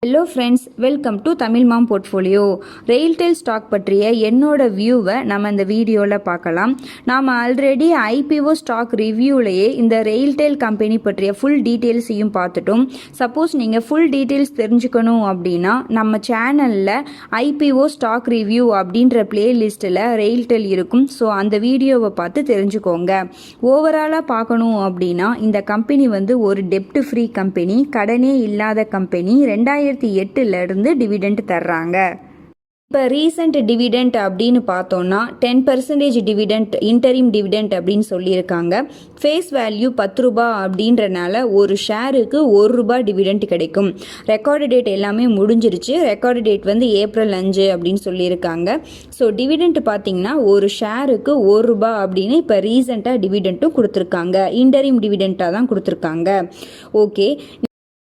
Hello friends, welcome to Tamil mom portfolio. RailTel stock பற்றிய என்னோட வியூவை நம்ம இந்த வீடியோவில் பார்க்கலாம். நாம் ஆல்ரெடி ஐபிஓ ஸ்டாக் ரிவ்யூலேயே இந்த ரெயில்டெல் கம்பெனி பற்றிய ஃபுல் டீட்டெயில்ஸையும் பார்த்துட்டோம். சப்போஸ் நீங்கள் ஃபுல் டீட்டெயில்ஸ் தெரிஞ்சுக்கணும் அப்படின்னா நம்ம சேனலில் ஐபிஓ ஸ்டாக் ரிவ்யூ அப்படின்ற பிளேலிஸ்ட்டில் ரெயில்டெல் இருக்கும். ஸோ அந்த வீடியோவை பார்த்து தெரிஞ்சுக்கோங்க. ஓவராலாக பார்க்கணும் அப்படின்னா இந்த கம்பெனி ஒரு டெப்ட் ஃப்ரீ கம்பெனி, கடனே இல்லாத கம்பெனி. 2008 இருந்து டிவிடெண்ட் தர்றாங்க. இப்போ ரீசெண்ட் டிவிடெண்ட் அப்படின்னு பார்த்தோன்னா 10% டிவிடெண்ட், இன்டரிம் டிவிடெண்ட் அப்படின்னு சொல்லியிருக்காங்க. ஃபேஸ் வேல்யூ 10 ரூபா அப்படின்றனால ஒரு ஷேருக்கு 1 ரூபா டிவிடெண்ட் கிடைக்கும். ரெக்கார்டு டேட் எல்லாமே முடிஞ்சிருச்சு. ரெக்கார்டு டேட் ஏப்ரல் 5 அப்படின்னு சொல்லியிருக்காங்க. ஸோ டிவிடெண்ட் பார்த்தீங்கன்னா ஒரு ஷேருக்கு 1 ரூபா அப்படின்னு இப்போ ரீசெண்டாக டிவிடெண்ட்டும் கொடுத்துருக்காங்க. இன்டரிம் டிவிடெண்ட்டாக தான் கொடுத்துருக்காங்க. ஓகே,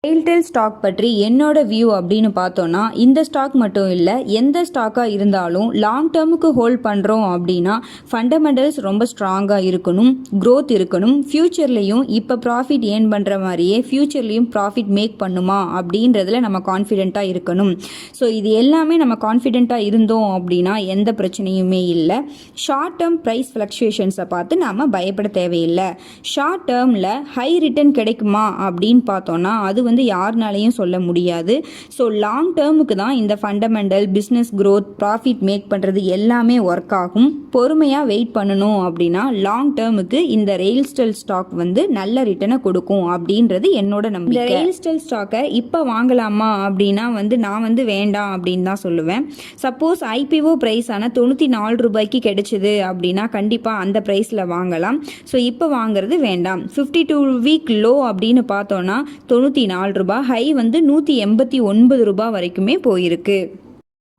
ரெயில்டெல் ஸ்டாக் பற்றி என்னோட வியூ அப்படின்னு பார்த்தோன்னா, இந்த ஸ்டாக் மட்டும் இல்லை, எந்த ஸ்டாக்காக இருந்தாலும் லாங் டேர்முக்கு ஹோல்ட் பண்ணுறோம் அப்படின்னா ஃபண்டமெண்டல்ஸ் ரொம்ப ஸ்ட்ராங்காக இருக்கணும், க்ரோத் இருக்கணும். ஃப்யூச்சர்லேயும் இப்போ ப்ராஃபிட் ஏர்ன் பண்ணுற மாதிரியே ஃப்யூச்சர்லேயும் ப்ராஃபிட் மேக் பண்ணுமா அப்படின்றதுல நம்ம கான்ஃபிடென்ட்டாக இருக்கணும். ஸோ இது எல்லாமே நம்ம கான்ஃபிடென்ட்டாக இருந்தோம் அப்படின்னா எந்த பிரச்சனையுமே இல்லை. ஷார்ட் டேர்ம் ப்ரைஸ் ஃப்ளக்சுவேஷன்ஸை பார்த்து நாம் பயப்பட தேவையில்லை. ஷார்ட் டேர்மில் ஹை ரிட்டர்ன் கிடைக்குமா அப்படின்னு பார்த்தோன்னா அது யாருனாலையும் சொல்ல முடியாது. ஸோ லாங் டேர்முக்கு தான் இந்த fundamental, business growth, profit make பண்ணுறது எல்லாமே ஒர்க் ஆகும். பொறுமையாக வெயிட் பண்ணணும் அப்படின்னா லாங் டேர்முக்கு இந்த ரெயில்டெல் ஸ்டாக் நல்ல ரிட்டர்னை கொடுக்கும் அப்படின்றது என்னோட நம்பிக்கை. இந்த ரெயில்டெல் ஸ்டாக்கை இப்போ வாங்கலாமா அப்படின்னா நான் வேண்டாம் அப்படின்னு தான் சொல்லுவேன். சப்போஸ் ஐபிஓ ப்ரைஸான 94 ரூபாய்க்கு கிடைச்சிது அப்படின்னா கண்டிப்பாக அந்த ப்ரைஸில் வாங்கலாம். ஸோ இப்போ வாங்குறது வேண்டாம். 52 வீக் லோ அப்படின்னு பார்த்தோன்னா 94 ரூபாய், ஹை 189 ரூபாய் வரைக்குமே போயிருக்கு.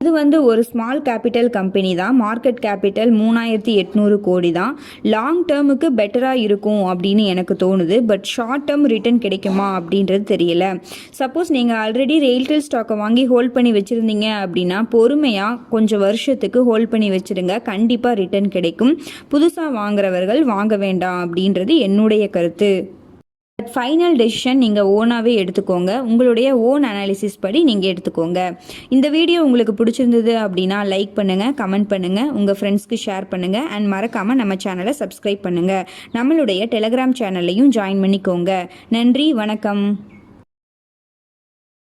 இது ஒரு ஸ்மால் கேபிட்டல் கம்பெனி தான். மார்க்கெட் கேபிட்டல் 3800 கோடி தான். லாங் டேர்முக்கு பெட்டராக இருக்கும் அப்படின்னு எனக்கு தோணுது. பட் ஷார்ட் டேர்ம் ரிட்டர்ன் கிடைக்குமா அப்படின்றது தெரியல. சப்போஸ் நீங்கள் ஆல்ரெடி ரெயில்டெல் ஸ்டாக்கை வாங்கி ஹோல்ட் பண்ணி வச்சுருந்தீங்க அப்படின்னா பொறுமையாக கொஞ்சம் வருஷத்துக்கு ஹோல்ட் பண்ணி வச்சுருங்க. கண்டிப்பாக ரிட்டர்ன் கிடைக்கும். புதுசாக வாங்குறவர்கள் வாங்க வேண்டாம் அப்படின்றது என்னுடைய கருத்து. ஃபைனல் டெசிஷன் நீங்கள் ஓனாகவே எடுத்துக்கோங்க. உங்களுடைய ஓன் அனாலிசிஸ் படி நீங்கள் எடுத்துக்கோங்க. இந்த வீடியோ உங்களுக்கு பிடிச்சிருந்தது அப்படின்னா லைக் பண்ணுங்கள், கமெண்ட் பண்ணுங்கள், உங்கள் ஃப்ரெண்ட்ஸ்க்கு ஷேர் பண்ணுங்கள். அண்ட் மறக்காமல் நம்ம சேனலை சப்ஸ்கிரைப் பண்ணுங்கள். நம்மளுடைய டெலகிராம் சேனல்லையும் ஜாயின் பண்ணிக்கோங்க. நன்றி, வணக்கம்.